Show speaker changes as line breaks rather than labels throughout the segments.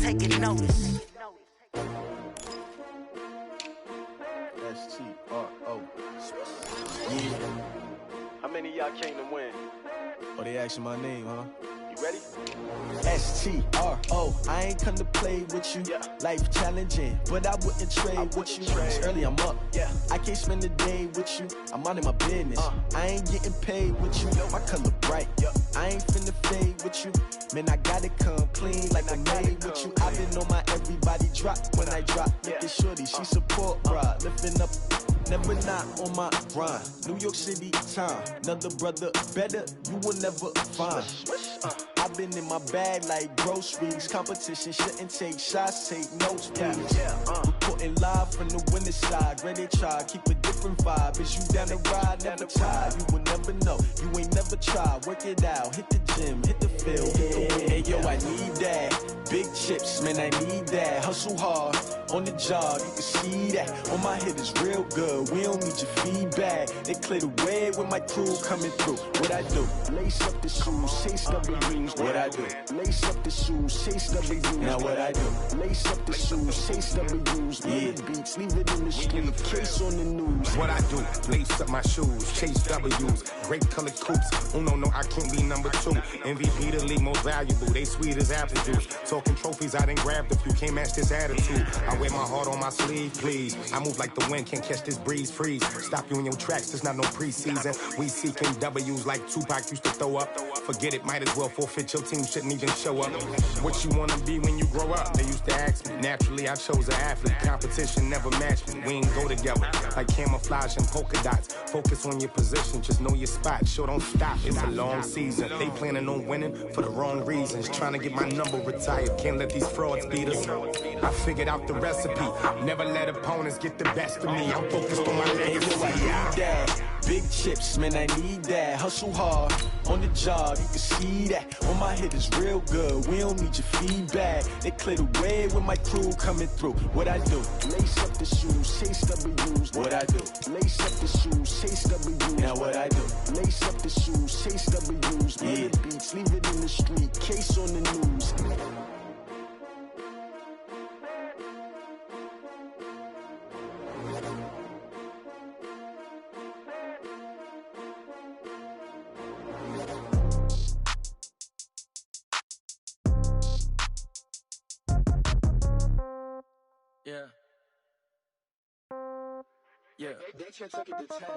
taking notice.
S-T-R-O. Yeah.
How many of y'all came to win?
Oh, they asking my name, huh?
You ready?
S-T-R-O. I ain't come to play with you.
Yeah.
Life challenging, but I wouldn't trade with you. It's early, I'm up.
Yeah.
I can't spend the day with you. I'm out in my business. I ain't getting paid with you. My color bright. I ain't finna fade with you. Man, I gotta come clean like I made with you. I've been on my everybody drop when I drop. Look at shorty, she support, bruh. Lifting up. Never not on my grind. New York City time. Another brother better, you will never find. I've been in my bag like groceries. Competition shouldn't take shots, take notes, please. Reporting live from the winning side. Ready to try, keep a different vibe. Is you down the ride? Never tired. You will never know. You ain't never tried. Work it out. Hit the gym, hit the field, hit the wind. Hey yo, I need that. Big chips, man, I need that. Hustle hard on the job, you can see that. On my hit is real good. We don't need your feedback. They clear the way with my crew coming through. What I do? Lace up the shoes, chase W's. What I do? Lace up the shoes, chase W's. Now what I do? Lace up the shoes, chase W's. Yeah, beats, leave it in the street. Case on the news.
What I do? Lace up my shoes, chase W's. Great colored coops. Oh no, I can't be number 2. MVP the league most valuable. They sweet as apple juice. Talking trophies, I done grabbed a few. Can't match this attitude. I wear my heart on my sleeve, please. I move like the wind, can't catch this breeze, freeze. Stop you in your tracks, there's not no preseason. We seeking W's like Tupac used to throw up. Forget it, might as well forfeit, your team shouldn't even show up. What you wanna be when you grow up? They used to ask me. Naturally, I chose an athlete. Competition never matched me. We ain't go together like camouflage and polka dots. Focus on your position, just know your spot. Sure, don't stop, it's a long season. They planning on winning for the wrong reasons. Trying to get my number retired, can't let these frauds beat us. I figured out the recipe. Never let opponents get the best of me. I'm focused on my legacy.
I need that. Big chips, man, I need that. Hustle hard on the job, you can see that. On my hit is real good. We don't need your feedback. They clear the way with my crew coming through. What I do? Lace up the shoes, chase W's. What I do? Lace up the shoes, chase W's. Now what I do? Lace up the shoes, chase W's. Yeah, beats, leave it in the street. Case on the news.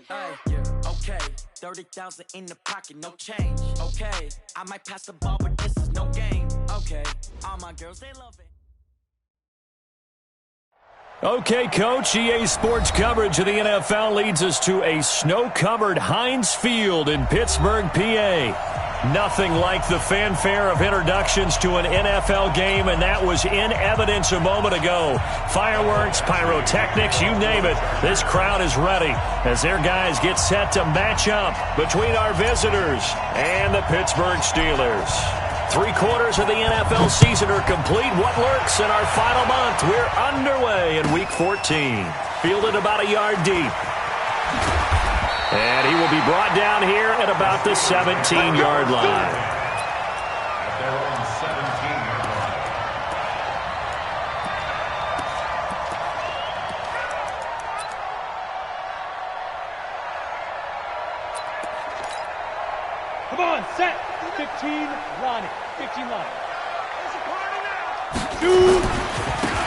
Hey, okay, 30,000 in the pocket, no change. Okay, I might pass the ball, but this is no game. Okay, all my girls, they love it.
Okay, Coach, EA Sports coverage of the NFL leads us to a snow-covered Heinz Field in Pittsburgh, PA. Nothing like the fanfare of introductions to an NFL game, and that was in evidence a moment ago. Fireworks, pyrotechnics, you name it. This crowd is ready as their guys get set to match up between our visitors and the Pittsburgh Steelers. 3/4 of the NFL season are complete. What lurks in our final month? We're underway in Week 14. Fielded about a yard deep. And he will be brought down here at about the 17-yard line.
Their own 17-yard line.
Come on, set. 15 line. 15 line.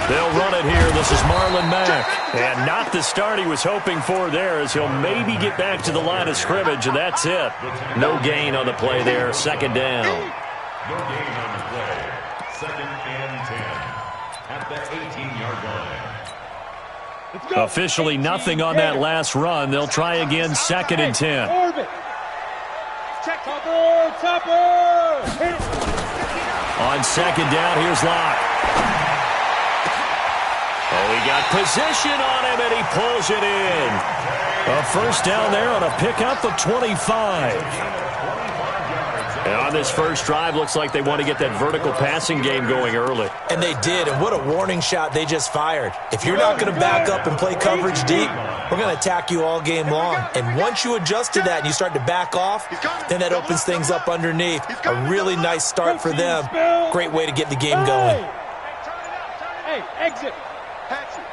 They'll run it here. This is Marlon Mack. And not the start he was hoping for there, as he'll maybe get back to the line of scrimmage, and that's it. No gain on the play there. Second down.
No gain on the play. 2nd and 10 at the 18-yard line.
Officially nothing on that last run. They'll try again 2nd and 10. On 2nd down, here's Locke. Oh, he got position on him, and he pulls it in. A first down there on a pickup of 25. And on this first drive, looks like they want to get that vertical passing game going early.
And they did, and what a warning shot they just fired. If you're not going to back up and play coverage deep, we're going to attack you all game long. And once you adjust to that and you start to back off, then that opens things up underneath. A really nice start for them. Great way to get the game going.
Hey, exit.
Hatchet.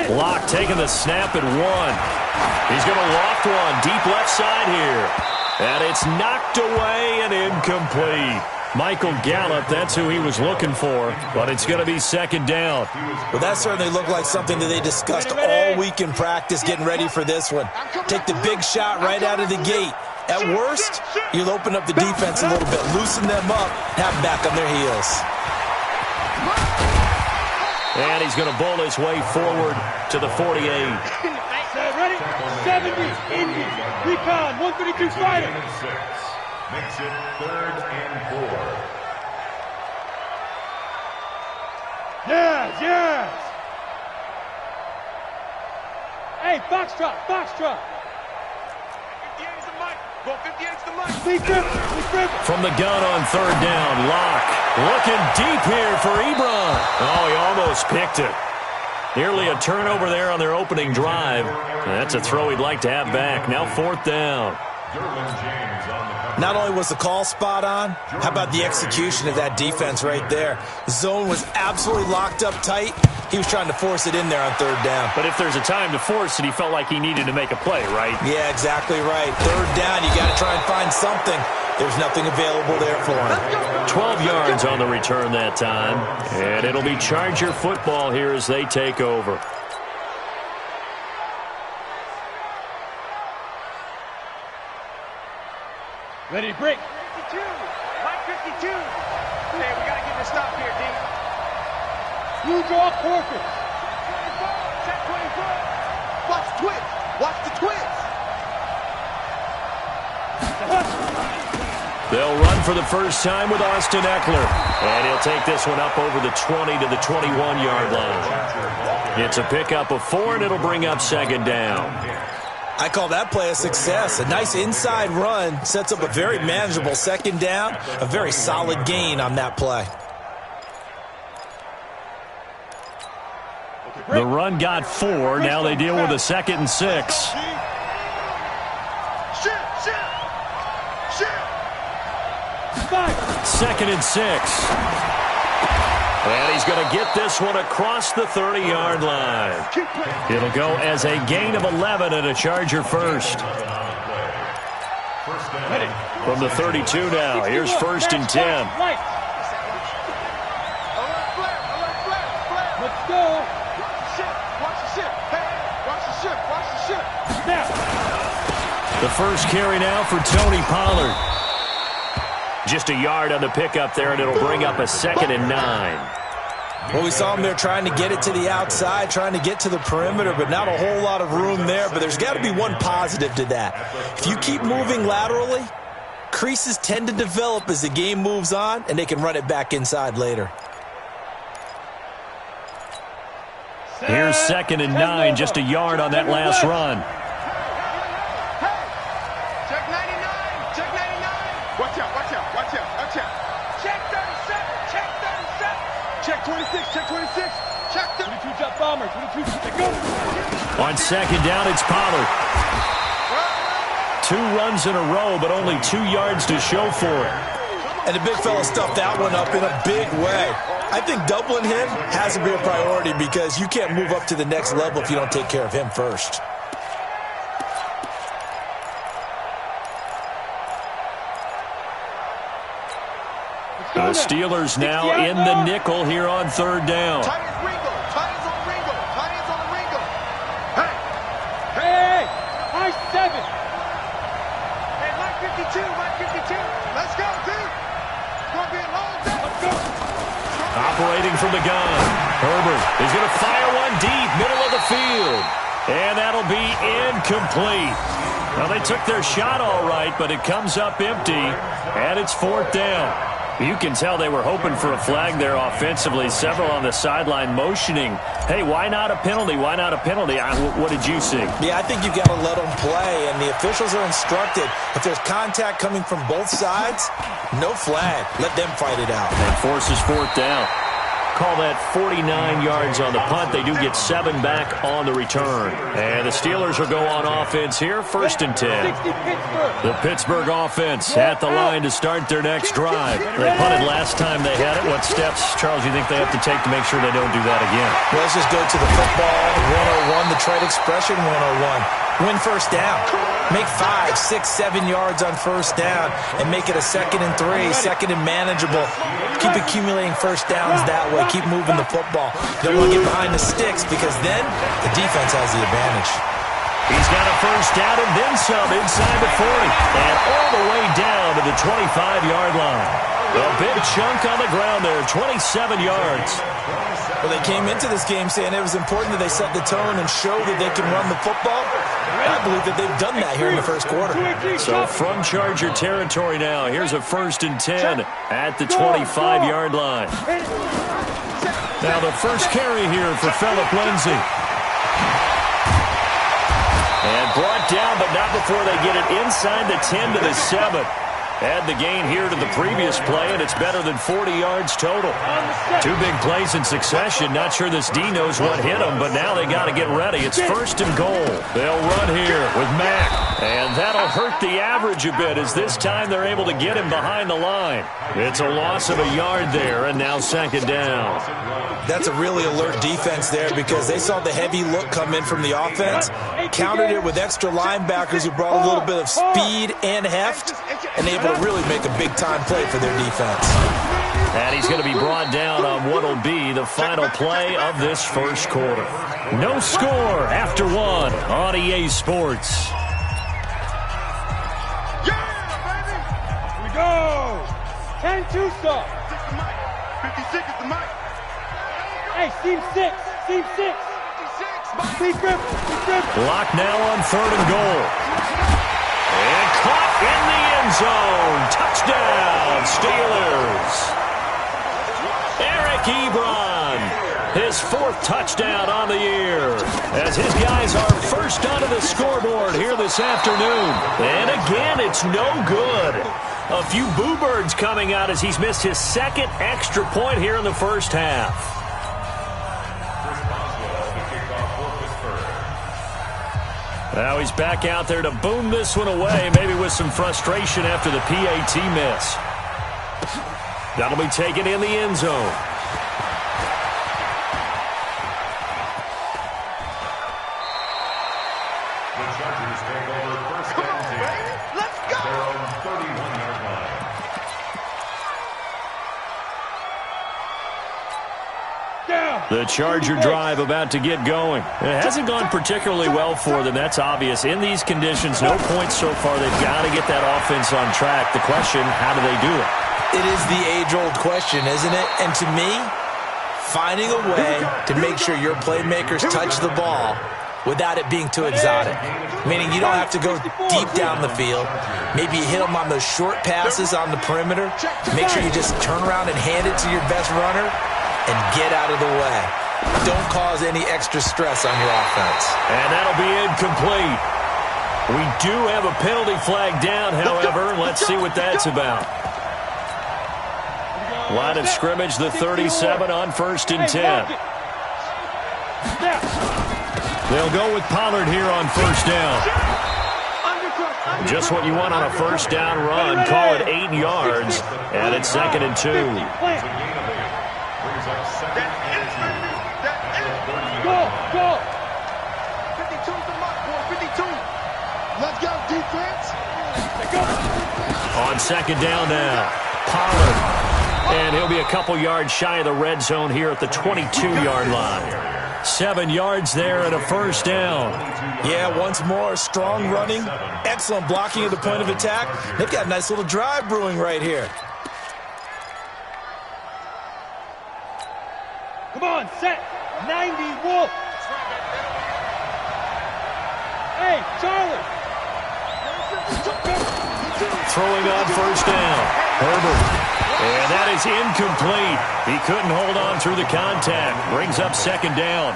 Block taking the snap at 1. He's going to loft one deep left side here. And it's knocked away and incomplete. Michael Gallup, that's who he was looking for, but it's going to be second down.
Well, that certainly looked like something that they discussed all week in practice, getting ready for this one. Take the big shot right out of the gate. At worst, you'll open up the defense a little bit, loosen them up, have them back on their heels.
And he's going to bowl his way forward to the 48.
Ready? 70, Indy, recon, 132 fighter.
Makes it 3rd and 4.
Yes, yes. Hey, Foxtrot, Foxtrot.
58's the mic. Go 58's the mic.
Lee Griffin.
From the gun on 3rd down, Locke looking deep here for Ebron. Oh, he almost picked it. Nearly a turnover there on their opening drive. That's a throw he'd like to have back. Now 4th down.
Not only was the call spot on, how about the execution of that defense right there? Zone was absolutely locked up tight. He was trying to force it in there on 3rd down.
But if there's a time to force it, he felt like he needed to make a play, right?
Yeah, exactly right. 3rd down, you got to try and find something. There's nothing available there for him.
12 yards on the return that time. And it'll be Charger football here as they take over.
Ready to break.
52. Mike 52. Hey, we got to get this stop here, D.
Blue draw quarters.
24. Check 24. Watch the twist. Watch the twist.
They'll run for the first time with Austin Eckler. And he'll take this one up over the 20 to the 21-yard line. It's a pickup of 4, and it'll bring up 2nd down.
I call that play a success. A nice inside run sets up a very manageable 2nd down. A very solid gain on that play.
The run got 4. Now they deal with a 2nd and 6. Second and 6. And he's going to get this one across the 30-yard line. It'll go as a gain of 11 and a Charger first. From the 32 now, here's 1st and 10.
Let's go.
The first carry now for Tony Pollard. Just a yard on the pickup there, and it'll bring up a 2nd and 9.
Well, we saw him there trying to get it to the outside, trying to get to the perimeter, but not a whole lot of room there. But there's got to be one positive to that. If you keep moving laterally, creases tend to develop as the game moves on, and they can run it back inside later.
Here's 2nd and 9, just a yard on that last run.
Check 99. Check 99. Watch out. Watch out. Watch out. Watch out. Check 37. Check 37. Check 26. Check 26. Check
22 jump bomber. 22. Go.
On 2nd down, it's Pollard. 2 runs in a row, but only 2 yards to show for it.
And the big fella stuffed that one up in a big way. I think doubling him has to be a priority because you can't move up to the next level if you don't take care of him first.
The Steelers now in the nickel here on 3rd down.
Tight ends Ringo. Tight ends on Ringo. Tight ends on the Ringo. Hey.
Hey. High 7.
Hey, Mike 52. Mike 52. Let's go, dude. It's going to be a long day. Let's go.
Operating from the gun. Herbert is going to fire one deep, middle of the field. And that'll be incomplete. Now, they took their shot all right, but it comes up empty, and it's 4th down. You can tell they were hoping for a flag there offensively. Several on the sideline motioning, hey, why not a penalty? Why not a penalty? What did you see?
Yeah, I think you've got to let them play, and the officials are instructed. If there's contact coming from both sides, no flag. Let them fight it out.
And forces 4th down. Call that 49 yards on the punt. They do get 7 back on the return. And the Steelers will go on offense here, 1st and 10. The Pittsburgh offense at the line to start their next drive. They punted last time they had it. What steps, Charles, you think they have to take to make sure they don't do that again?
Well, let's just go to the football 101, the trade expression 101. Win first down. Make 5, 6, 7 yards on first down and make it a 2nd and 3, 2nd and manageable. Keep accumulating first downs that way. Keep moving the football. You don't want to get behind the sticks because then the defense has the advantage.
He's got a first down and then some inside the 40 and all the way down to the 25-yard line. A big chunk on the ground there, 27 yards.
Well, they came into this game saying it was important that they set the tone and show that they can run the football. I believe that they've done that here in the first quarter.
So from Charger territory now, here's a 1st and 10 at the 25-yard line. Now the first carry here for Phillip Lindsay. And brought down, but not before they get it inside the 10 to the 7. Add the gain here to the previous play, and it's better than 40 yards total. 2 big plays in succession. Not sure this D knows what hit him, but now they got to get ready. It's 1st and goal. They'll run here with Mack, and that'll hurt the average a bit as this time they're able to get him behind the line. It's a loss of a yard there, and now 2nd down.
That's a really alert defense there because they saw the heavy look come in from the offense, countered it with extra linebackers who brought a little bit of speed and heft, and able to really make a big-time play for their defense.
And he's going to be brought down on what will be the final play of this first quarter. No score after 1 on EA Sports.
Yeah, baby!
Here we go! 10-2 stop.
56 is the mic.
Hey, seam 6. Seam 6. Seam grip.
Block now on 3rd and goal. And caught in the end zone. Touchdown, Steelers. Eric Ebron, his 4th touchdown on the year, as his guys are first onto the scoreboard here this afternoon. And again, it's no good. A few boo birds coming out as he's missed his 2nd extra point here in the first half. Now he's back out there to boom this one away, maybe with some frustration after the PAT miss. That'll be taken in the end zone.
The Chargers take over 1st and 10.
Let's go!
Their own 31-yard line.
The Charger drive about to get going. It hasn't gone particularly well for them, that's obvious. In these conditions, no points so far. They've got to get that offense on track. The question, how do they do it?
It is the age-old question, isn't it? And to me, finding a way to make sure your playmakers touch the ball without it being too exotic. Meaning you don't have to go deep down the field. Maybe you hit them on those short passes on the perimeter. Make sure you just turn around and hand it to your best runner and get out of the way. Don't cause any extra stress on your offense.
And that'll be incomplete. We do have a penalty flag down, however. Let's see what that's about. Line of scrimmage, the 37 on 1st and 10. They'll go with Pollard here on 1st down. Just what you want on a 1st down run. Call it 8 yards, and it's 2nd and 2.
Go!
52's the mark, boy. 52. Let's go, defense.
On 2nd down now, Pollard. And he'll be a couple yards shy of the red zone here at the 22-yard line. 7 yards there and a 1st down.
Yeah, once more, strong running, excellent blocking at the point of attack. They've got a nice little drive brewing right here.
Come on, set. 90 Wolf. Hey, Charlie.
Throwing on 1st down. Herbert. And that is incomplete. He couldn't hold on through the contact. Brings up 2nd down.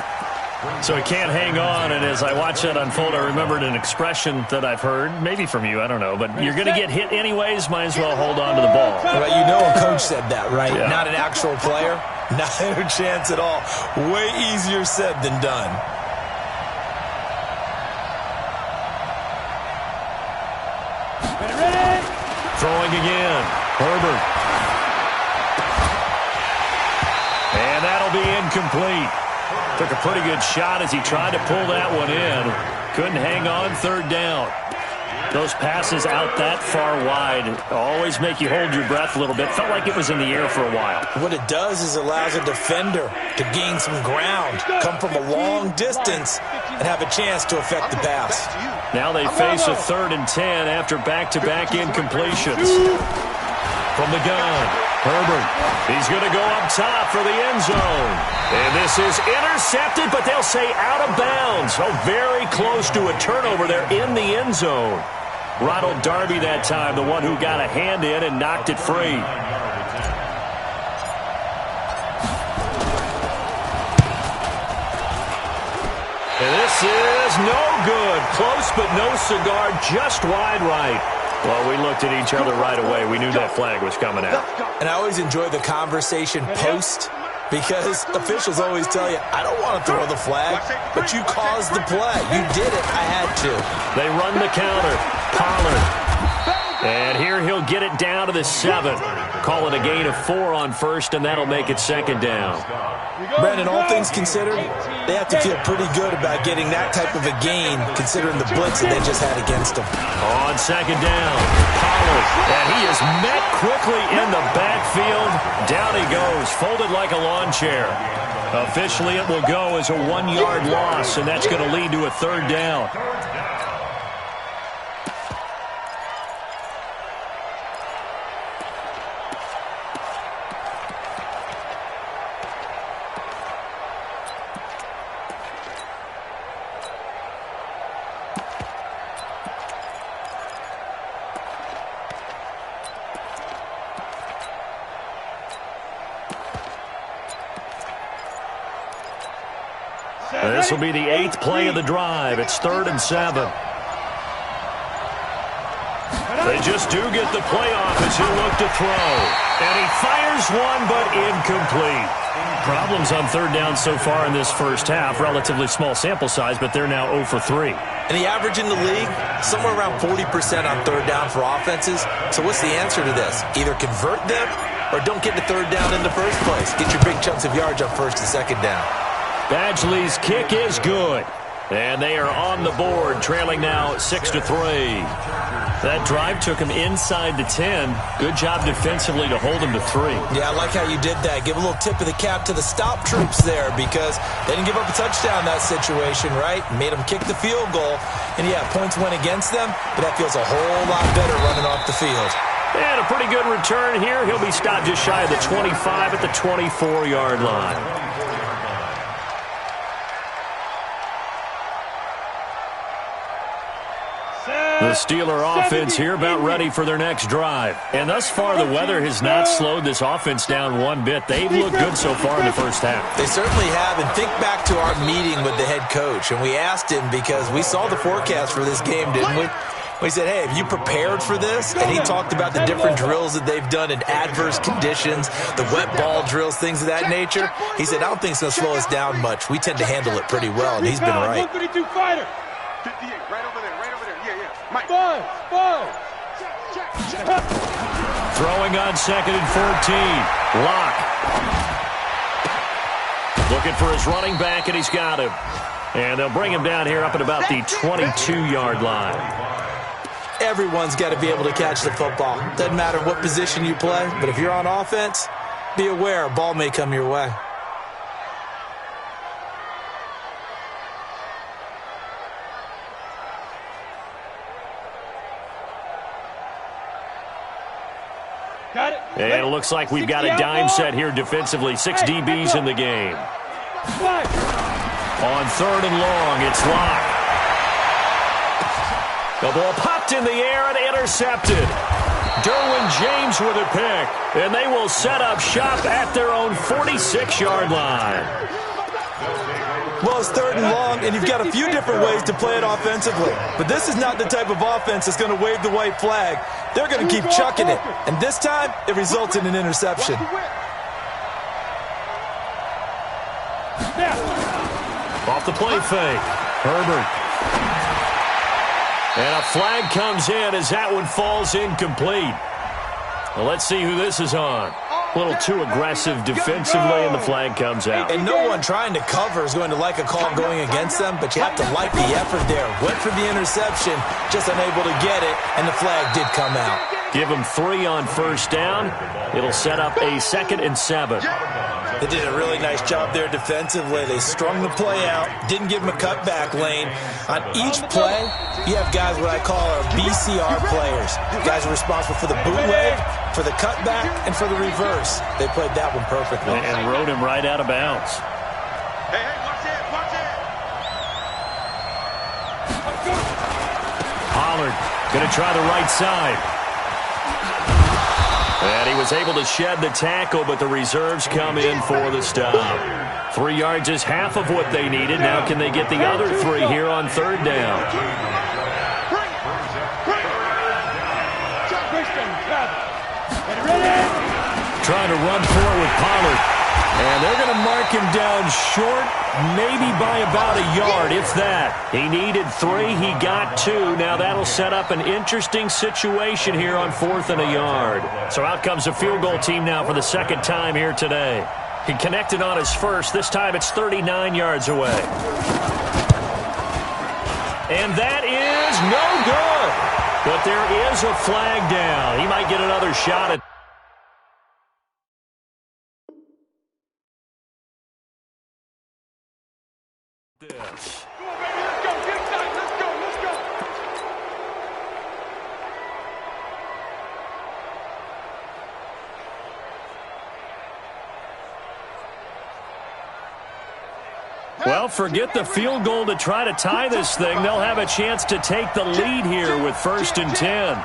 So he can't hang on, and as I watch that unfold, I remembered an expression that I've heard, maybe from you, I don't know, but you're going to get hit anyways, might as well hold on to the ball.
Well, you know a coach said that, right?
Yeah.
Not an actual player. Not a chance at all. Way easier said than done.
Ready?
Throwing again. Herbert. And that'll be incomplete. Took a pretty good shot as he tried to pull that one in. Couldn't hang on, third down. Those passes out that far wide always make you hold your breath a little bit. Felt like it was in the air for a while.
What it does is allows a defender to gain some ground, come from a long distance, and have a chance to affect the pass.
Now they face a 3rd and 10 after back-to-back incompletions. From the gun, Herbert. He's going to go up top for the end zone. And this is intercepted, but they'll say out of bounds. Oh, very close to a turnover there in the end zone. Ronald Darby that time, the one who got a hand in and knocked it free. And this is no good. Close, but no cigar, just wide right. Well, we looked at each other right away. We knew that flag was coming out.
And I always enjoy the conversation post because officials always tell you, I don't want to throw the flag, but you caused the play. You did it. I had to.
They run the counter. Pollard. And here he'll get it down to the 7. Call it a gain of 4 on first, and that'll make it 2nd down.
Brandon, all things considered, they have to feel pretty good about getting that type of a gain considering the blitz that they just had against them.
On 2nd down, Pollard. And he is met quickly in the backfield. Down he goes, folded like a lawn chair. Officially, it will go as a 1-yard loss, and that's going to lead to a 3rd down. This will be the 8th play of the drive. It's 3rd and 7. They just do get the play off as he'll look to throw. And he fires one, but incomplete. Problems on 3rd down so far in this first half. Relatively small sample size, but they're now 0 for 3.
And the average in the league, somewhere around 40% on 3rd down for offenses. So what's the answer to this? Either convert them or don't get to 3rd down in the first place. Get your big chunks of yards on 1st and 2nd down.
Badgley's kick is good. And they are on the board, trailing now 6-3. That drive took him inside the 10. Good job defensively to hold him to 3.
Yeah, I like how you did that. Give a little tip of the cap to the stop troops there because they didn't give up a touchdown in that situation, right? Made them kick the field goal. And, yeah, points went against them, but that feels a whole lot better running off the field.
And a pretty good return here. He'll be stopped just shy of the 25 at the 24-yard line. The Steeler offense here about ready for their next drive. And thus far, the weather has not slowed this offense down one bit. They've looked good so far in the first half.
They certainly have. And think back to our meeting with the head coach. And we asked him because we saw the forecast for this game, didn't we? We said, hey, have you prepared for this? And he talked about the different drills that they've done in adverse conditions, the wet ball drills, things of that nature. He said, I don't think it's going to slow us down much. We tend to handle it pretty well, and he's been right.
132 fighter. 58, right over there, right over there. Yeah, yeah. Mike.
Five.
Throwing on 2nd and 14. Lock. Looking for his running back, and he's got him. And they'll bring him down here up at about the 22-yard line.
Everyone's got to be able to catch the football. Doesn't matter what position you play, but if you're on offense, be aware a ball may come your way.
Got it.
And it looks like we've got a dime set here defensively. 6 DBs in the game. On 3rd and long, it's Locke. The ball popped in the air and intercepted. Derwin James with a pick. And they will set up shop at their own 46-yard line.
Well, it's 3rd and long, and you've got a few different ways to play it offensively. But this is not the type of offense that's going to wave the white flag. They're going to keep chucking it. And this time, it results in an interception.
Off the play fake. Herbert. And a flag comes in as that one falls incomplete. Well, let's see who this is on. A little too aggressive defensively, and the flag comes out.
And no one trying to cover is going to like a call going against them, but you have to like the effort there. Went for the interception, just unable to get it, and the flag did come out.
Give them 3 on 1st down. It'll set up a 2nd and 7.
They did a really nice job there defensively. They strung the play out, didn't give them a cutback lane. On each play, you have guys what I call our BCR players. Guys are responsible for the bootleg, for the cutback, and for the reverse. They played that one perfectly.
And rode him right out of bounds.
Hey, watch it, watch it.
Pollard going to try the right side. And he was able to shed the tackle, but the reserves come in for the stop. 3 yards is half of what they needed. Now can they get the other 3 here on 3rd down? Trying to run for it with Pollard. And they're going to mark him down short, maybe by about a yard, if that. He needed 3. He got 2. Now that'll set up an interesting situation here on 4th and a yard. So out comes the field goal team now for the 2nd time here today. He connected on his first. This time it's 39 yards away. And that is no good. But there is a flag down. He might get another shot at this. Well, forget the field goal to try to tie this thing. They'll have a chance to take the lead here with 1st and 10.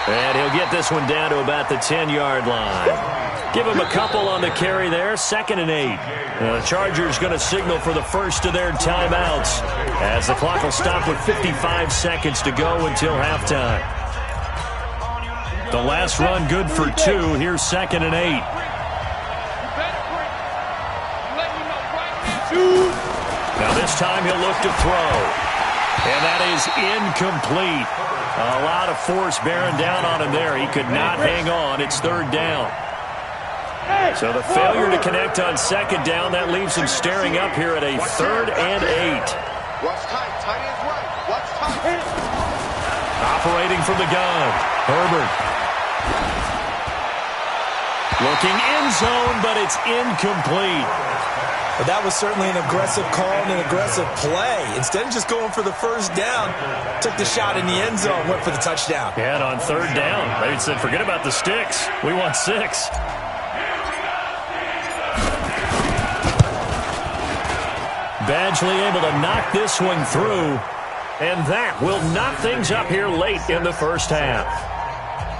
And he'll get this one down to about the 10-yard line. Give him a couple on the carry there. 2nd and 8. The Chargers going to signal for the first of their timeouts as the clock will stop with 55 seconds to go until halftime. The last run good for 2. Here's 2nd and 8. Now this time he'll look to throw. And that is incomplete. A lot of force bearing down on him there. He could not hang on. It's 3rd down. So the failure to connect on 2nd down, that leaves him staring up here at a 3rd and 8.
Watch tight. Tight is right. Watch tight.
Operating from the gun. Herbert. Looking end zone, but it's incomplete.
But that was certainly an aggressive call and an aggressive play. Instead of just going for the 1st down, took the shot in the end zone, went for the touchdown.
Yeah, and on 3rd down, they said, forget about the sticks. We want 6. Badgley able to knock this one through, and that will knock things up here late in the 1st half.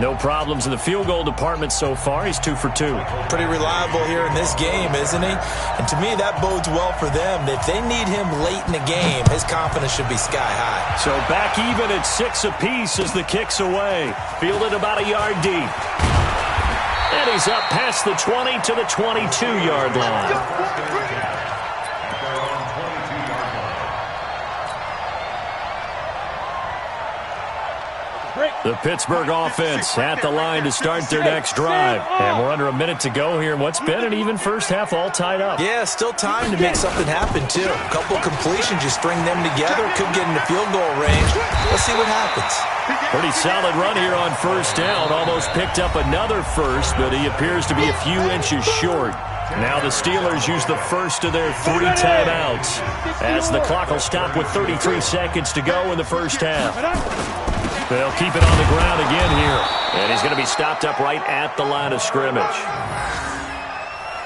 No problems in the field goal department so far. He's 2 for 2.
Pretty reliable here in this game, isn't he? And to me, that bodes well for them. If they need him late in the game, his confidence should be sky high.
So back even at 6 apiece as the kick's away. Fielded about a yard deep. And he's up past the 20 to the 22-yard line. The Pittsburgh offense at the line to start their next drive. And we're under a minute to go here. What's been an even first half all tied up.
Yeah, still time to make something happen, too. A couple completions, you string them together, could get into field goal range. Let's see what happens.
Pretty solid run here on 1st down. Almost picked up another first, but he appears to be a few inches short. Now the Steelers use the first of their 3 timeouts as the clock will stop with 33 seconds to go in the 1st half. They'll keep it on the ground again here. And he's going to be stopped up right at the line of scrimmage.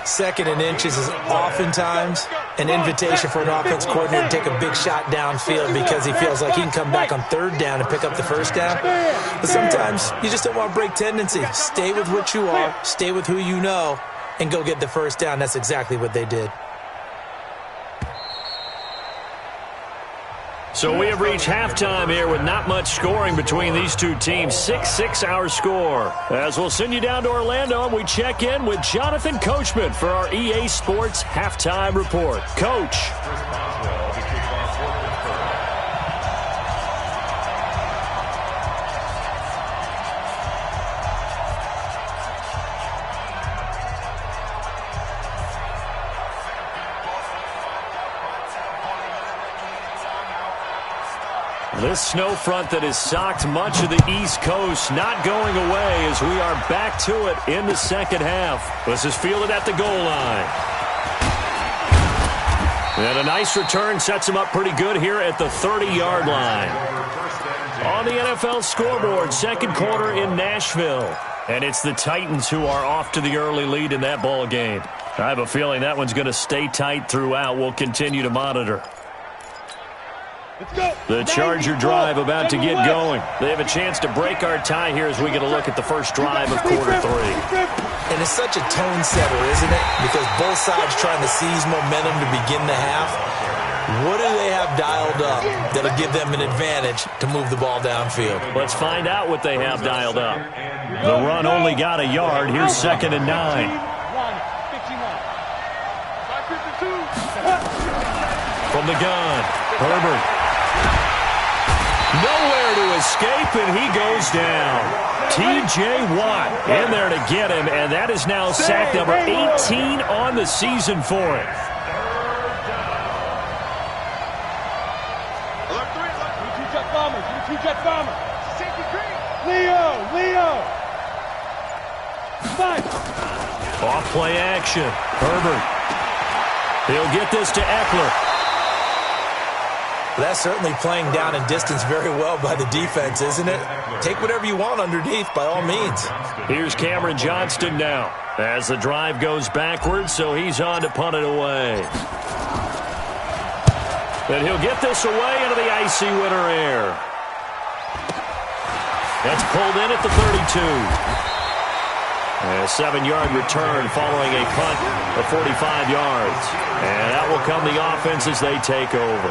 2nd and inches is oftentimes an invitation for an offense coordinator to take a big shot downfield because he feels like he can come back on 3rd down and pick up the 1st down. But sometimes you just don't want to break tendency. Stay with what you are. Stay with who you know. and go get the first down. That's exactly what they did.
So we have reached halftime here with not much scoring between these two teams. 6-6 our score. As we'll send you down to Orlando, and we check in with Jonathan Coachman for our EA Sports Halftime Report. Coach. This snow front that has socked much of the East Coast not going away as we are back to it in the second half. This is fielded at the goal line. And a nice return sets him up pretty good here at the 30-yard line. On the NFL scoreboard, second quarter in Nashville. And it's the Titans who are off to the early lead in that ball game. I have a feeling that one's going to stay tight throughout. We'll continue to monitor. The Charger drive about to get going. They have a chance to break our tie here as we get a look at the first drive of quarter three.
And it's such a tone setter, isn't it? Because both sides trying to seize momentum to begin the half. What do they have dialed up that'll give them an advantage to move the ball downfield?
Let's find out what they have dialed up. The run only got a yard. Here's 2nd and 9. From the gun, Herbert. Nowhere to escape, and he goes down. T.J. Watt in there to get him, and that is now sack number 18 on the season for him.
Two-jet bomber. Leo. Five.
Off play action. Herbert. He'll get this to Eckler.
That's certainly playing down in distance very well by the defense, isn't it? Take whatever you want underneath, by all means.
Here's Cameron Johnston now as the drive goes backwards, so he's on to punt it away. And he'll get this away into the icy winter air. That's pulled in at the 32. A 7-yard return following a punt of 45 yards. And that will come the offense as they take over.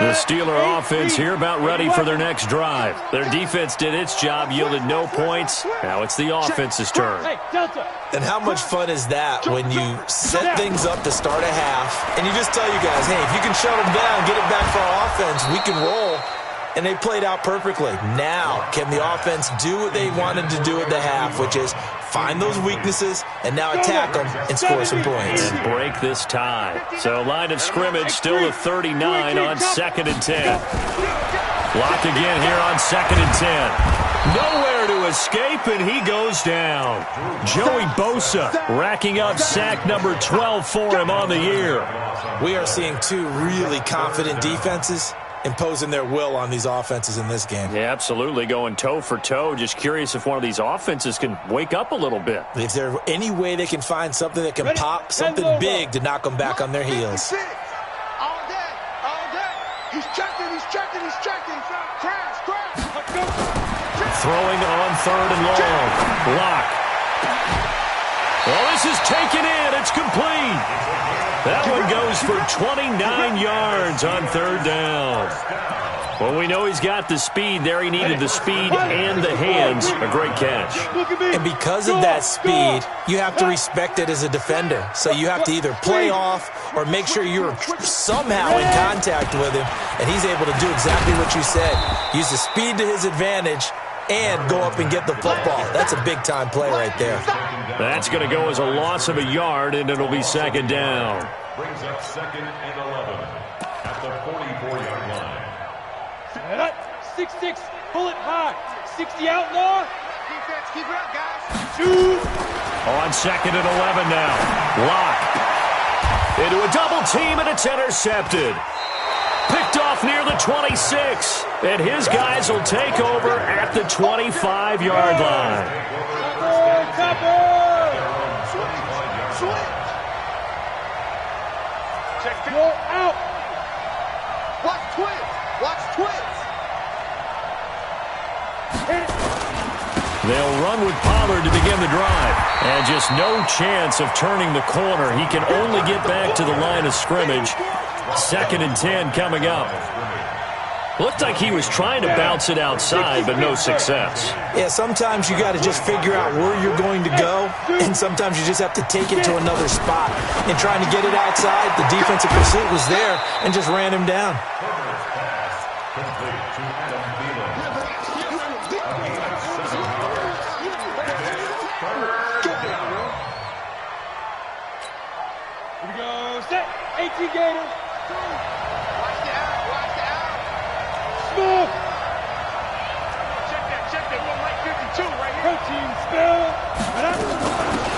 The Steeler offense here about ready for their next drive. Their defense did its job, yielded no points. Now it's the offense's turn.
And how much fun is that when you set things up to start a half and you just tell you guys, hey, if you can shut them down, get it back for our offense, we can roll. And they played out perfectly. Now, can the offense do what they wanted to do at the half, which is find those weaknesses and now attack them and score some points.
And break this tie. So line of scrimmage still at 39 on 2nd and 10. Blocked again here on 2nd and 10. Nowhere to escape, and he goes down. Joey Bosa racking up sack number 12 for him on the year.
We are seeing two really confident defenses imposing their will on these offenses in this game.
Yeah, absolutely. Going toe for toe. Just curious if one of these offenses can wake up a little bit.
Is there any way they can find something that can pop, something big to knock them back on their heels?
All day. He's checking. Crash.
Throwing on 3rd and long. Block. Well, this is taken in. It's complete. That one goes for 29 yards on 3rd down. Well, we know he's got the speed there. He needed the speed and the hands. A great catch.
And because of that speed, you have to respect it as a defender. So you have to either play off or make sure you're somehow in contact with him. And he's able to do exactly what you said. Use the speed to his advantage and go up and get the football. That's a big-time play right there.
That's going to go as a loss of a yard, and it'll be 2nd down.
Brings up 2nd and 11 at the 44-yard line.
6-6, pull it high. 60 outlaw.
Defense, keep it up, guys.
Shoot.
On 2nd and 11 now. Lock. Into a double team, and it's intercepted. Picked off near the 26. And his guys will take over at the 25-yard line.
Check
Go out.
Watch twins.
They'll run with Pollard to begin the drive. And just no chance of turning the corner. He can only get back to the line of scrimmage. 2nd and 10 coming up. Looked like he was trying to bounce it outside, but no success.
Yeah, sometimes you got to just figure out where you're going to go, and sometimes you just have to take it to another spot. And trying to get it outside, the defensive pursuit was there and just ran him down.
Here we go, set, 18 Gators. Smooth.
Check that, 1 right 52 right here.
Protein spill.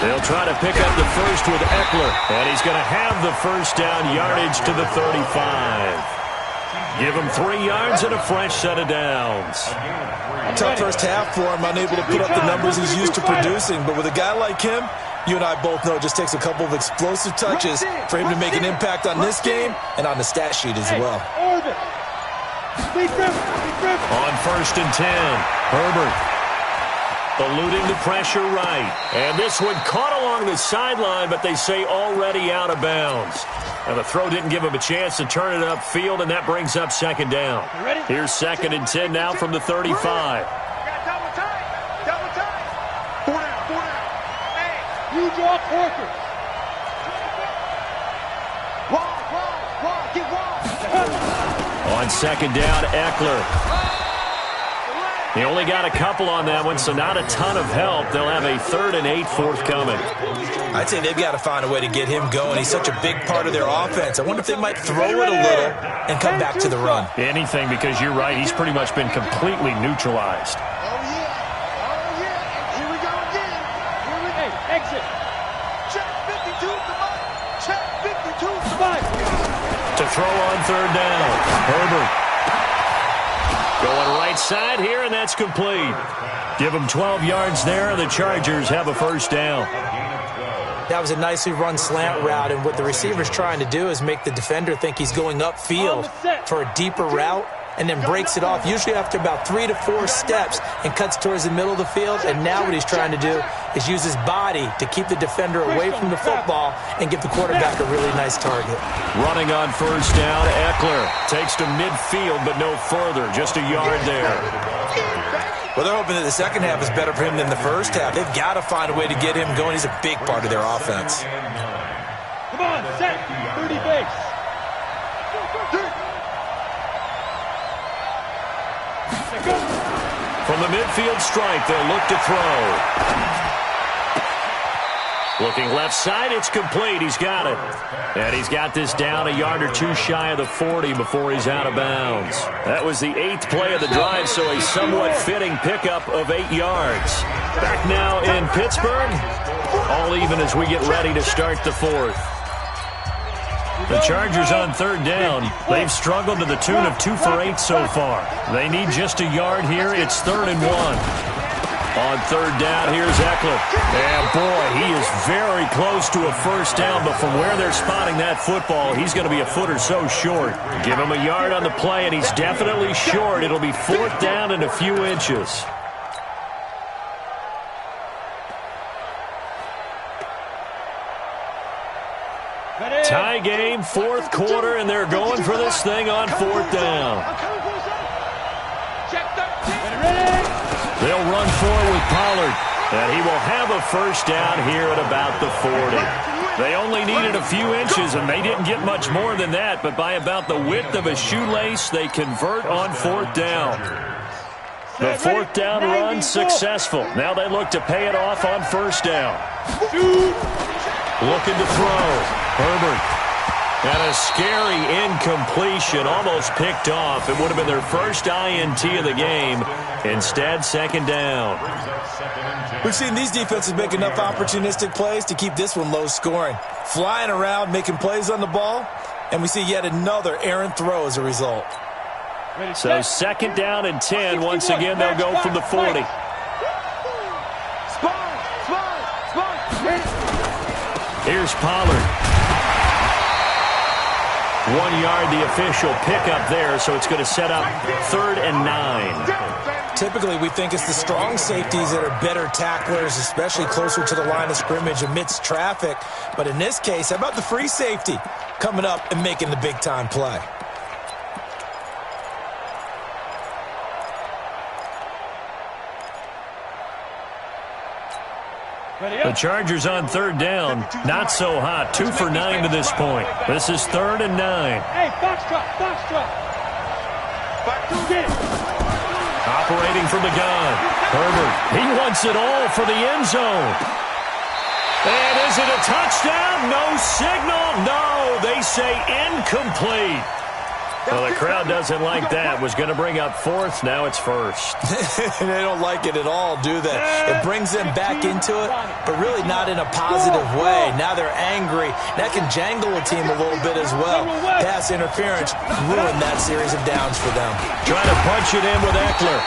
They'll try to pick up the first with Eckler, and he's going to have the first down yardage to the 35. Give him 3 yards and a fresh set of downs.
Tough first half for him, unable to put up the numbers he's used to producing. But with a guy like him, you and I both know it just takes a couple of explosive touches for him to make an impact on this game and on the stat sheet as well.
On 1st and 10, Herbert eluding the pressure right. And this one caught along the sideline, but they say already out of bounds. Now the throw didn't give him a chance to turn it upfield, and that brings up 2nd down. Here's 2nd and 10 now from the 35.
Double time. 4 down. Hey.
You draw Corker.
Get wall.
On 2nd down, Eckler. He only got a couple on that one, so not a ton of help. They'll have a 3rd and 8 forthcoming.
I'd say they've got to find a way to get him going. He's such a big part of their offense. I wonder if they might throw it a little and come back to the run.
Anything, because you're right. He's pretty much been completely neutralized.
Oh, yeah. Here we go again.
Hey, exit.
Check 52, come on. Check 52, come on.
To throw on 3rd down, Herbert. Going right side here, and that's complete. Give them 12 yards there, and the Chargers have a first down.
That was a nicely run slant route, and what the receiver's trying to do is make the defender think he's going upfield for a deeper route, and then breaks it off, usually after about 3 to 4 steps, and cuts towards the middle of the field. And now what he's trying to do is use his body to keep the defender away from the football and give the quarterback a really nice target.
Running on 1st down, Eckler takes to midfield, but no further, just a yard there.
Well, they're hoping that the second half is better for him than the first half. They've got to find a way to get him going. He's a big part of their offense.
Come on, set, 30 base.
From the midfield stripe, they'll look to throw. Looking left side, it's complete. He's got it. And he's got this down a yard or 2 shy of the 40 before he's out of bounds. That was the 8th play of the drive, so a somewhat fitting pickup of 8 yards. Back now in Pittsburgh, all even as we get ready to start the 4th. The Chargers on 3rd down. They've struggled to the tune of 2 for 8 so far. They need just a yard here. It's 3rd and 1. On 3rd down, here's Eckler. And boy, he is very close to a first down, but from where they're spotting that football, he's going to be a foot or so short. Give him a yard on the play, and he's definitely short. It'll be 4th down and a few inches. Tie game, 4th quarter, and they're going for this thing on 4th down. They'll run forward with Pollard, and he will have a first down here at about the 40. They only needed a few inches, and they didn't get much more than that, but by about the width of a shoelace, they convert on 4th down. The 4th down run successful. Now they look to pay it off on 1st down. Looking to throw. Herbert. And a scary incompletion, almost picked off. It would have been their first INT of the game. Instead, 2nd down.
We've seen these defenses make enough opportunistic plays to keep this one low scoring. Flying around, making plays on the ball, and we see yet another errant throw as a result.
So 2nd down and 10. Once again, they'll go from the 40. Here's Pollard. 1 yard, the official pickup there, so it's going to set up 3rd and 9.
Typically, we think it's the strong safeties that are better tacklers, especially closer to the line of scrimmage amidst traffic. But in this case, how about the free safety coming up and making the big-time play?
The Chargers on third down. Not so hot. 2 for 9 to this point. This is 3rd and 9.
Hey, box drop.
Operating from the gun. Herbert, he wants it all for the end zone. And is it a touchdown? No signal. No, they say incomplete. Well, the crowd doesn't like that. Was going to bring up 4th. Now it's 1st.
They don't like it at all, do they? It brings them back into it, but really not in a positive way. Now they're angry. That can jangle a team a little bit as well. Pass interference ruined that series of downs for them.
Trying to punch it in with Eckler.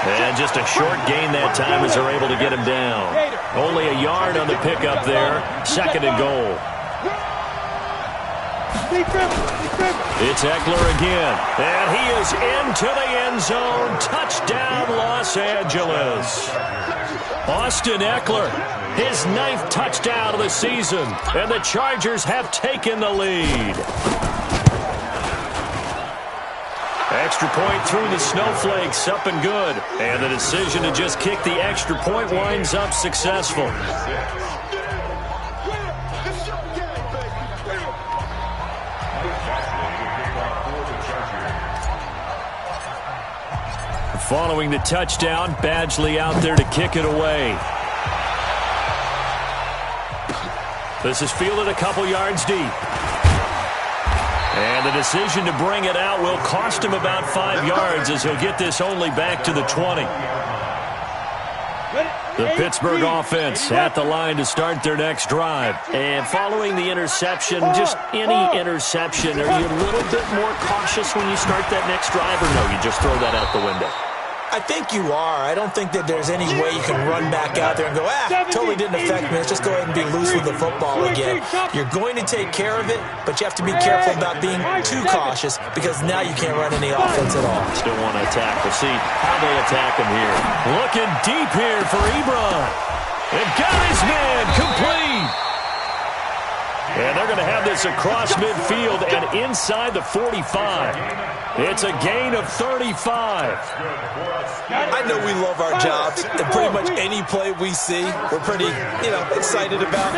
And just a short gain that time as they're able to get him down. Only a yard on the pickup there. 2nd and goal. It's Eckler again, and he is into the end zone. Touchdown, Los Angeles. Austin Eckler, his 9th touchdown of the season, and the Chargers have taken the lead. Extra point through the snowflakes, up and good. And the decision to just kick the extra point winds up successful. Following the touchdown, Badgley out there to kick it away. This is fielded a couple yards deep. And the decision to bring it out will cost him about 5 yards as he'll get this only back to the 20. The Pittsburgh offense at the line to start their next drive. And following the interception, just any interception, are you a little bit more cautious when you start that next drive, or no, you just throw that out the window?
I think you are. I don't think that there's any way you can run back out there and go, totally didn't affect me. Let's just go ahead and be loose with the football again. You're going to take care of it, but you have to be careful about being too cautious because now you can't run any offense at all.
Still want to attack. We'll see how they attack him here. Looking deep here for Ebron. And got his man complete. And they're going to have this across midfield and inside the 45. It's a gain of 35.
I know we love our jobs, and pretty much any play we see, we're pretty, excited about.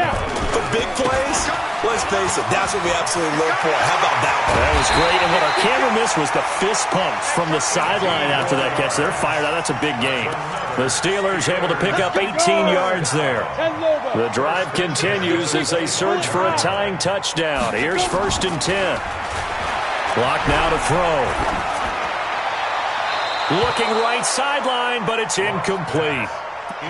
But big plays, let's face it, that's what we absolutely live for. How about that one?
That was great, and what our camera missed was the fist pump from the sideline after that catch. They're fired out. That's a big game. The Steelers able to pick up 18 yards there. The drive continues as they search for a tying touchdown. Here's 1st and 10. Clock now to throw. Looking right sideline, but it's incomplete.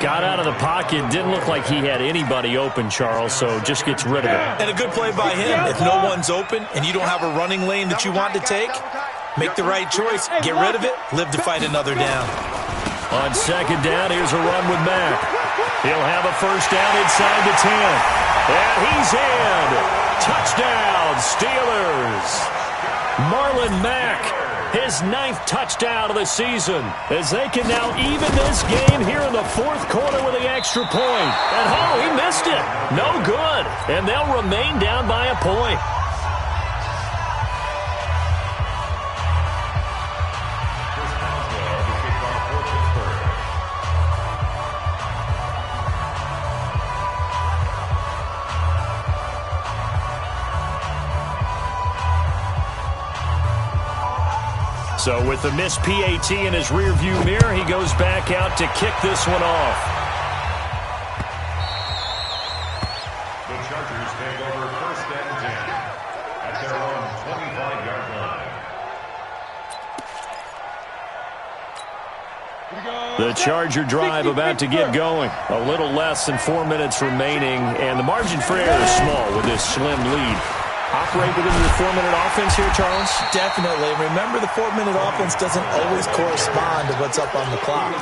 Got out of the pocket. Didn't look like he had anybody open, Charles, so just gets rid of it.
And a good play by him. If no one's open and you don't have a running lane that you want to take, make the right choice. Get rid of it. Live to fight another down.
On 2nd down, here's a run with Mack. He'll have a 1st down inside the 10. And he's in. Touchdown, Steelers. Marlon Mack, his 9th touchdown of the season, as they can now even this game here in the 4th quarter with the extra point. And he missed it. No good. And they'll remain down by a point. So with the missed PAT in his rearview mirror, he goes back out to kick this one off.
The Chargers take over 1st and 10 at their own 25-yard line.
The Charger drive about to get going. A little less than 4 minutes remaining, and the margin for error is small with this slim lead. Operate within your 4-minute offense here, Charles?
Definitely. Remember, the 4-minute offense doesn't always correspond to what's up on the clock.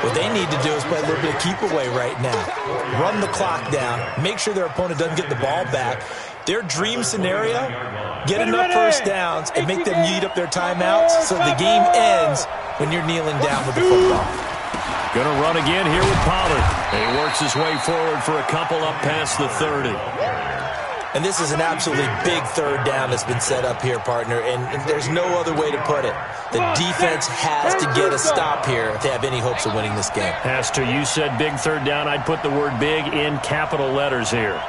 What they need to do is play a little bit of keep away right now. Run the clock down. Make sure their opponent doesn't get the ball back. Their dream scenario, get enough 1st downs and make them eat up their timeouts so the game ends when you're kneeling down with the football.
Going to run again here with Pollard. He works his way forward for a couple up past the 30.
And this is an absolutely big third down that's been set up here, partner, and there's no other way to put it. The defense has to get a stop here to have any hopes of winning this game.
Has to. You said big third down. I'd put the word big in capital letters here.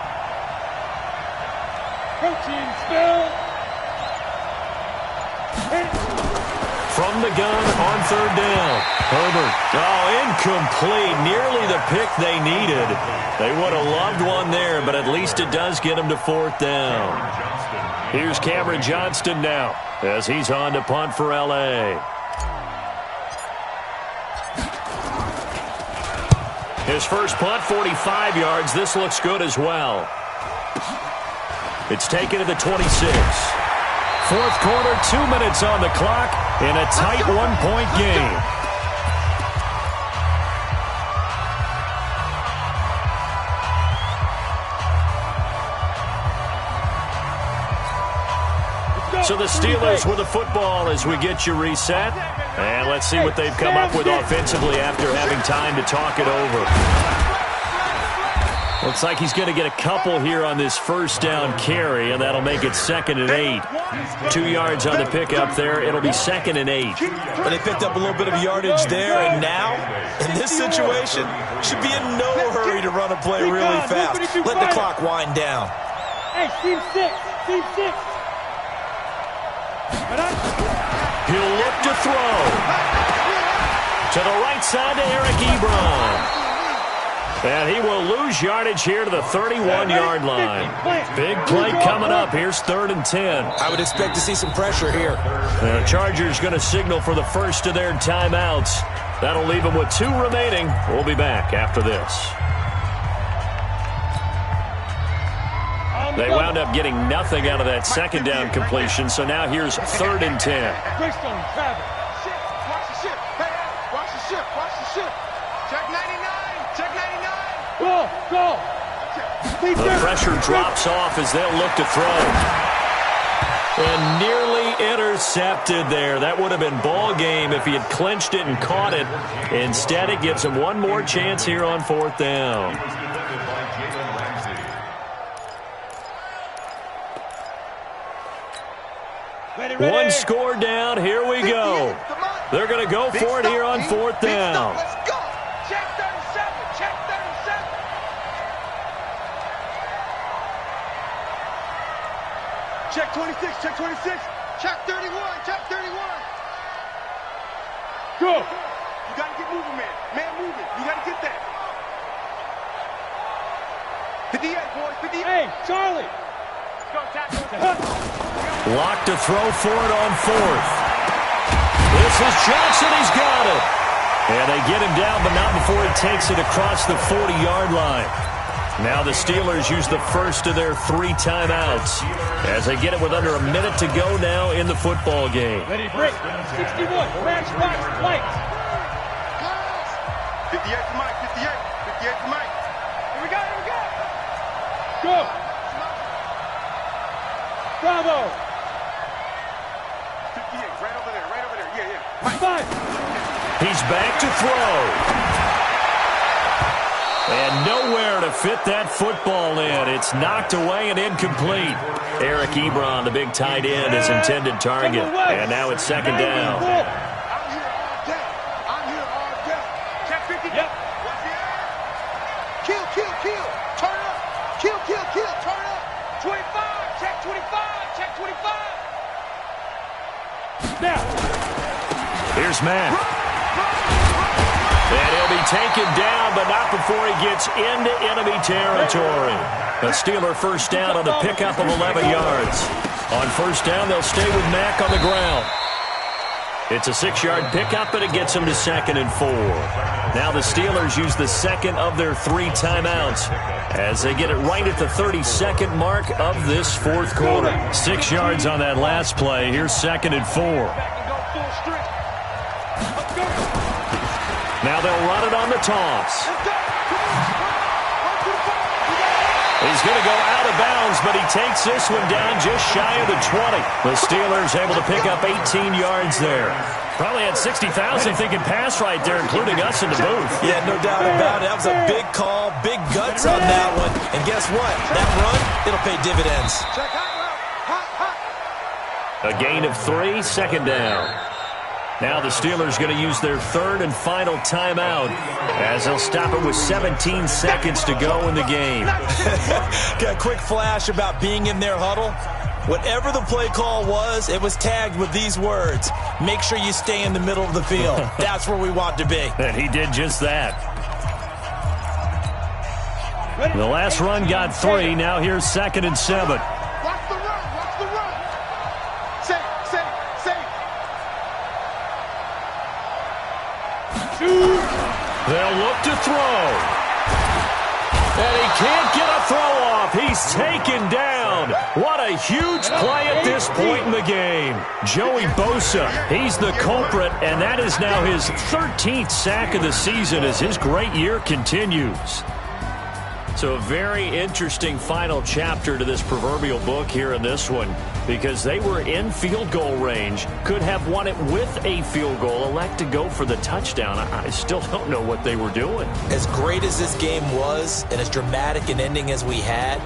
Coaching spill.
From the gun on third down. Herbert. Oh, incomplete. Nearly the pick they needed. They would have loved one there, but at least it does get them to fourth down. Here's Cameron Johnston now as he's on to punt for L.A. His first punt, 45 yards. This looks good as well. It's taken to the 26. Fourth quarter, 2 minutes on the clock in a tight one-point game. So the Steelers with the football as we get you reset. And let's see what they've come up with offensively after having time to talk it over. Looks like he's going to get a couple here on this first down carry, and that'll make it 2nd and 8. 2 yards on the pickup there. It'll be 2nd and 8.
But they picked up a little bit of yardage there, and now, in this situation, should be in no hurry to run a play really fast. Let the clock wind down.
Hey, team 6. Team 6.
He'll look to throw. To the right side to Eric Ebron. And he will lose yardage here to the 31-yard line. Big play coming up. Here's 3rd and 10.
I would expect to see some pressure here.
The Chargers going to signal for the first of their timeouts. That'll leave them with 2 remaining. We'll be back after this. They wound up getting nothing out of that second down completion, so now here's 3rd and 10.
Watch the ship. Hey, watch the ship. Watch the ship. Check 99. Check 99.
Go.
The pressure drops off as they'll look to throw. And nearly intercepted there. That would have been ball game if he had clinched it and caught it. Instead, it gives him one more chance here on 4th down. One score down. Here we go. They're going to go for it here on 4th down.
Let's go. Check 37. Check 37. Check 26. Check 26. Check 31. Check 31.
Go.
You got to get moving, man. Man, moving. You got to get that. 58, boys. 58.
Hey, Charlie.
Locked to throw for it on 4th. This is Johnson. He's got it. And they get him down, but not before he takes it across the 40-yard line. Now the Steelers use the first of their 3 timeouts as they get it with under a minute to go now in the football game.
Ready, break. 61. Match, box, lights.
58 to Mike. 58. 58 to Mike. Here we go.
Go. Bravo.
58. Right over there. Yeah. Mike.
5.
He's back to throw. And nowhere to fit that football in. It's knocked away and incomplete. Eric Ebron, the big tight end, his intended target. And now it's 2nd down.
I'm here all day. Check 50.
Yep.
What's the air? Kill. Turn up. Kill. Turn up. 25. Check 25. Check 25.
Now.
Here's Matt. And he'll be taken down, but not before he gets into enemy territory. A Steeler first down on the pickup of 11 yards. On first down, they'll stay with Mack on the ground. It's a 6-yard pickup, but it gets them to 2nd and 4. Now the Steelers use the second of their 3 timeouts as they get it right at the 32nd mark of this 4th quarter. 6 yards on that last play. Here's 2nd and 4. Now they'll run it on the toss. He's going to go out of bounds, but he takes this one down just shy of the 20. The Steelers able to pick up 18 yards there. Probably had 60,000 thinking pass right there, including us in the booth.
Yeah, no doubt about it. That was a big call, big guts on that one. And guess what? That run, it'll pay dividends.
A gain of 3, second down. Now the Steelers going to use their third and final timeout as they'll stop it with 17 seconds to go in the game.
Got a quick flash about being in their huddle. Whatever the play call was, it was tagged with these words: make sure you stay in the middle of the field. That's where we want to be.
And he did just that. The last run got 3. Now here's 2nd and 7.
Watch the run. Watch the run. Safe.
They'll look to throw. And he can't get a throw off. He's taken down. What a huge play at this point in the game. Joey Bosa, he's the culprit, and that is now his 13th sack of the season as his great year continues. So a very interesting final chapter to this proverbial book here in this one, because they were in field goal range, could have won it with a field goal, elect to go for the touchdown. I still don't know what they were doing.
As great as this game was and as dramatic an ending as we had,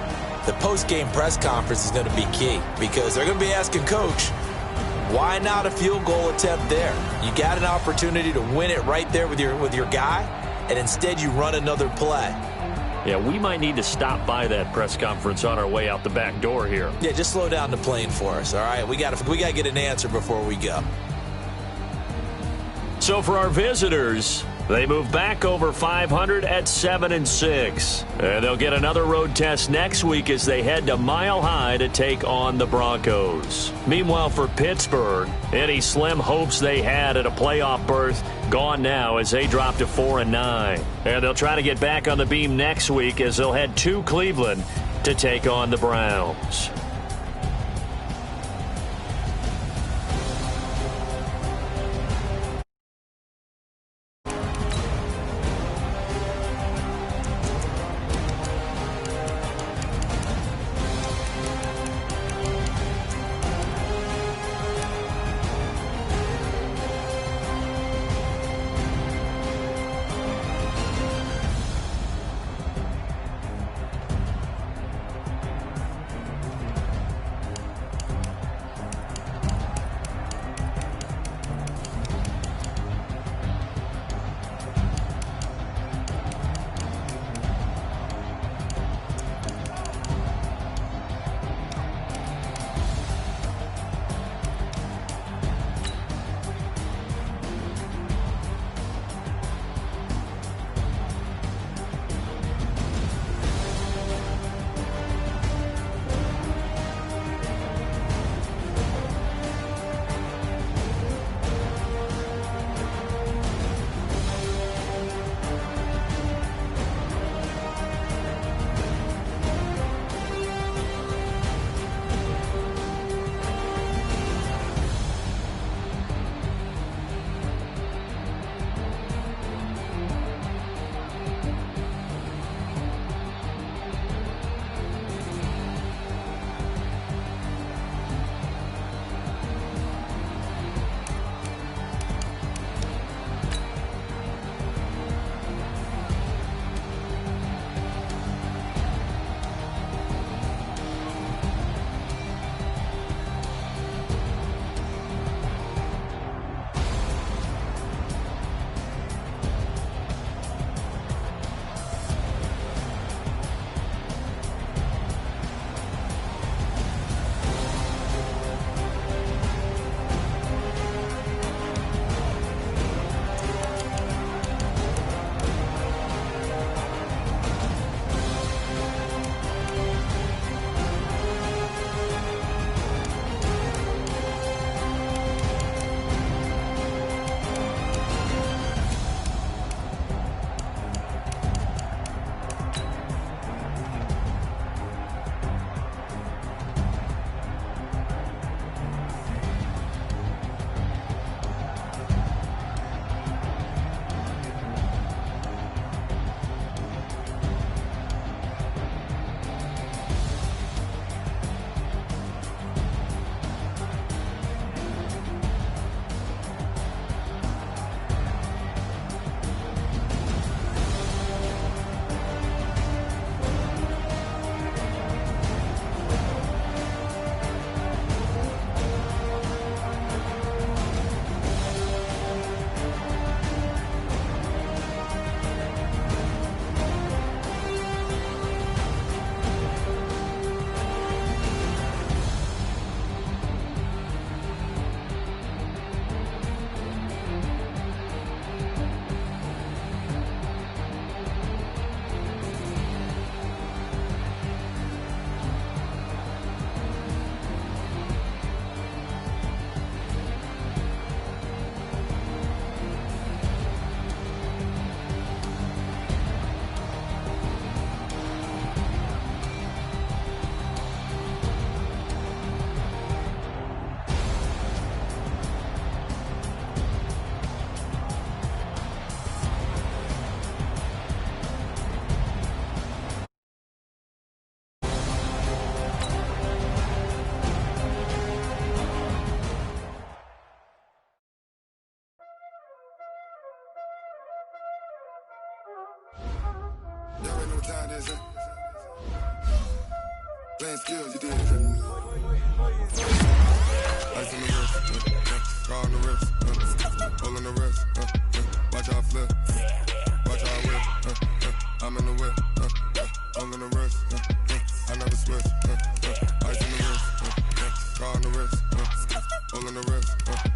the post-game press conference is going to be key, because they're going to be asking Coach, why not a field goal attempt there? You got an opportunity to win it right there with your guy, and instead you run another play.
Yeah, we might need to stop by that press conference on our way out the back door here.
Yeah, just slow down the plane for us, all right? We got to get an answer before we go.
So for our visitors, they move back over 500 at 7-6. And they'll get another road test next week as they head to Mile High to take on the Broncos. Meanwhile, for Pittsburgh, any slim hopes they had at a playoff berth gone now as they drop to 4-9. And they'll try to get back on the beam next week as they'll head to Cleveland to take on the Browns.
what time it is, playing skills, you did. Ice on the wrist, car on the wrist, hole in the wrist, watch how I flip, watch how I whip, I'm in the whip, hole in the wrist, I never switch, ice on the wrist, car on the wrist, hole in the wrist,